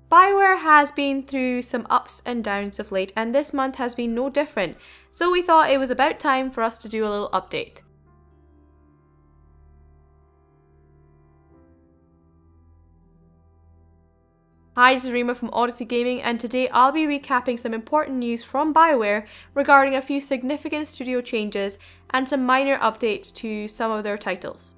Bioware has been through some ups and downs of late, and this month has been no different, so we thought it was about time for us to do a little update. Hi, this is Rima from Odyssey Gaming, and today I'll be recapping some important news from Bioware regarding a few significant studio changes and some minor updates to some of their titles.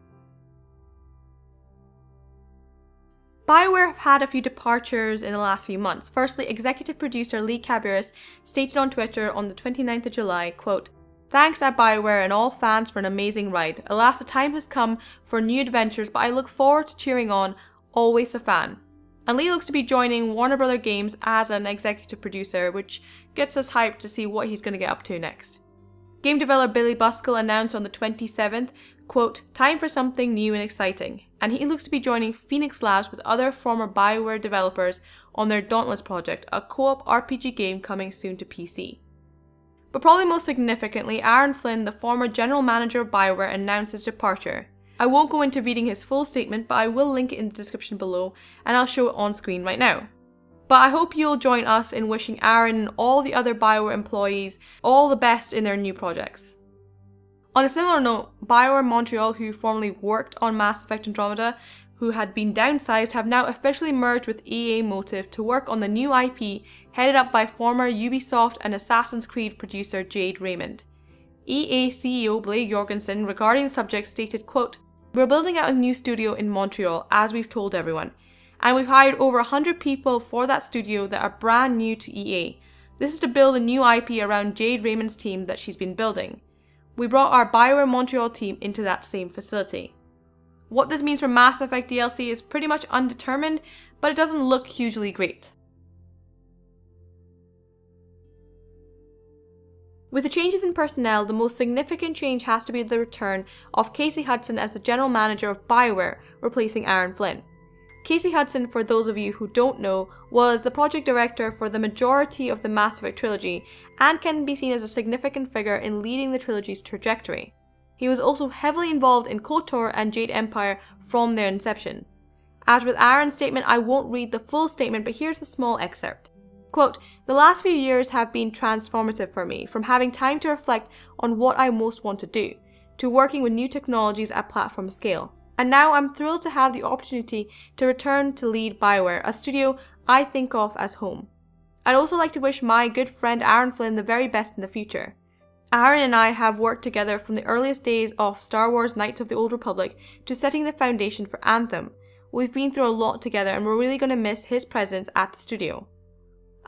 Bioware have had a few departures in the last few months. Firstly, executive producer Lee Cabarrus stated on Twitter on the 29th of July, quote, "Thanks at Bioware and all fans for an amazing ride. Alas, the time has come for new adventures, but I look forward to cheering on, always a fan." And Lee looks to be joining Warner Bros. Games as an executive producer, which gets us hyped to see what he's going to get up to next. Game developer Billy Buskell announced on the 27th, quote, "Time for something new and exciting," and he looks to be joining Phoenix Labs with other former Bioware developers on their Dauntless project, a co-op RPG game coming soon to PC. But probably most significantly, Aaron Flynn, the former general manager of Bioware, announced his departure. I won't go into reading his full statement, but I will link it in the description below, and I'll show it on screen right now. But I hope you'll join us in wishing Aaron and all the other Bioware employees all the best in their new projects. On a similar note, Bioware Montreal, who formerly worked on Mass Effect Andromeda, who had been downsized, have now officially merged with EA Motive to work on the new IP headed up by former Ubisoft and Assassin's Creed producer Jade Raymond. EA CEO Blake Jorgensen regarding the subject stated, quote, "We're building out a new studio in Montreal, as we've told everyone, and we've hired over 100 people for that studio that are brand new to EA. This is to build a new IP around Jade Raymond's team that she's been building. We brought our Bioware Montreal team into that same facility." What this means for Mass Effect DLC is pretty much undetermined, but it doesn't look hugely great. With the changes in personnel, the most significant change has to be the return of Casey Hudson as the general manager of Bioware, replacing Aaron Flynn. Casey Hudson, for those of you who don't know, was the project director for the majority of the Mass Effect trilogy and can be seen as a significant figure in leading the trilogy's trajectory. He was also heavily involved in KOTOR and Jade Empire from their inception. As with Aaron's statement, I won't read the full statement, but here's a small excerpt. Quote, "The last few years have been transformative for me, from having time to reflect on what I most want to do, to working with new technologies at platform scale. And now I'm thrilled to have the opportunity to return to lead Bioware, a studio I think of as home. I'd also like to wish my good friend Aaron Flynn the very best in the future. Aaron and I have worked together from the earliest days of Star Wars Knights of the Old Republic to setting the foundation for Anthem. We've been through a lot together and we're really going to miss his presence at the studio.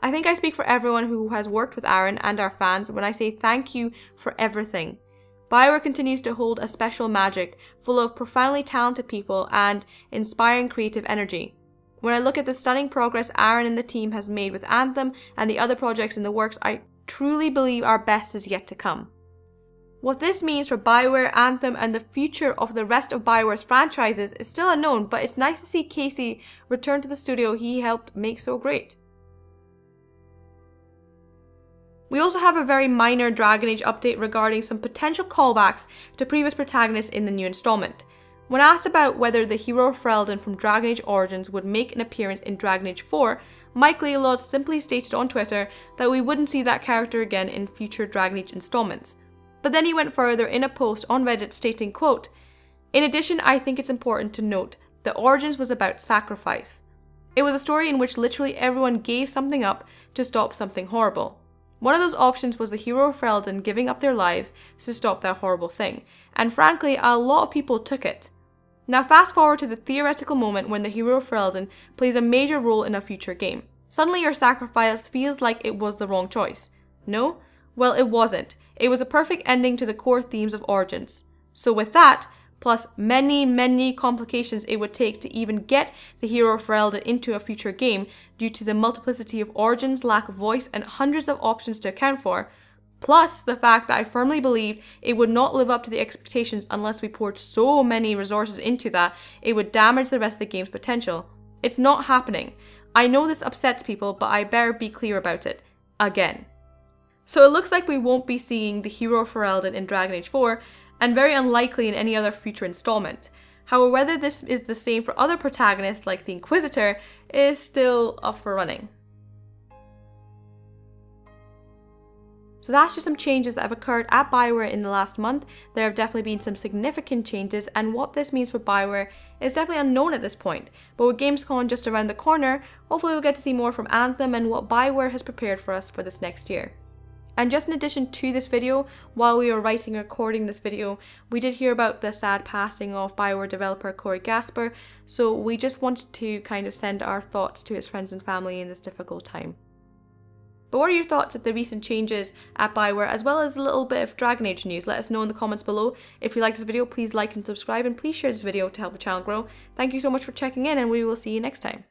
I think I speak for everyone who has worked with Aaron and our fans when I say thank you for everything. Bioware continues to hold a special magic, full of profoundly talented people and inspiring creative energy. When I look at the stunning progress Aaron and the team has made with Anthem and the other projects in the works, I truly believe our best is yet to come. What this means for Bioware, Anthem, and the future of the rest of Bioware's franchises is still unknown, but it's nice to see Casey return to the studio he helped make so great. We also have a very minor Dragon Age update regarding some potential callbacks to previous protagonists in the new installment. When asked about whether the hero Ferelden from Dragon Age Origins would make an appearance in Dragon Age 4, Mike Lealod simply stated on Twitter that we wouldn't see that character again in future Dragon Age installments. But then he went further in a post on Reddit stating, quote, "In addition, I think it's important to note that Origins was about sacrifice. It was a story in which literally everyone gave something up to stop something horrible. One of those options was the hero Ferelden giving up their lives to stop that horrible thing, and frankly, a lot of people took it. Now fast forward to the theoretical moment when the hero Ferelden plays a major role in a future game. Suddenly your sacrifice feels like it was the wrong choice. No? Well, it wasn't. It was a perfect ending to the core themes of Origins. So with that, plus many complications it would take to even get the hero Ferelden into a future game due to the multiplicity of Origins, lack of voice, and hundreds of options to account for, plus the fact that I firmly believe it would not live up to the expectations unless we poured so many resources into that, it would damage the rest of the game's potential. It's not happening. I know this upsets people, but I better be clear about it. Again. So it looks like we won't be seeing the hero Ferelden in Dragon Age 4, and very unlikely in any other future installment. However, whether this is the same for other protagonists like the Inquisitor is still up for running. So that's just some changes that have occurred at Bioware in the last month. There have definitely been some significant changes, and what this means for Bioware is definitely unknown at this point. But with Gamescom just around the corner, hopefully we'll get to see more from Anthem and what Bioware has prepared for us for this next year. And just in addition to this video, while we were writing and recording this video, we did hear about the sad passing of Bioware developer Corey Gaspur, so we just wanted to kind of send our thoughts to his friends and family in this difficult time. But what are your thoughts at the recent changes at Bioware, as well as a little bit of Dragon Age news? Let us know in the comments below. If you like this video, please like and subscribe, and please share this video to help the channel grow. Thank you so much for checking in, and we will see you next time.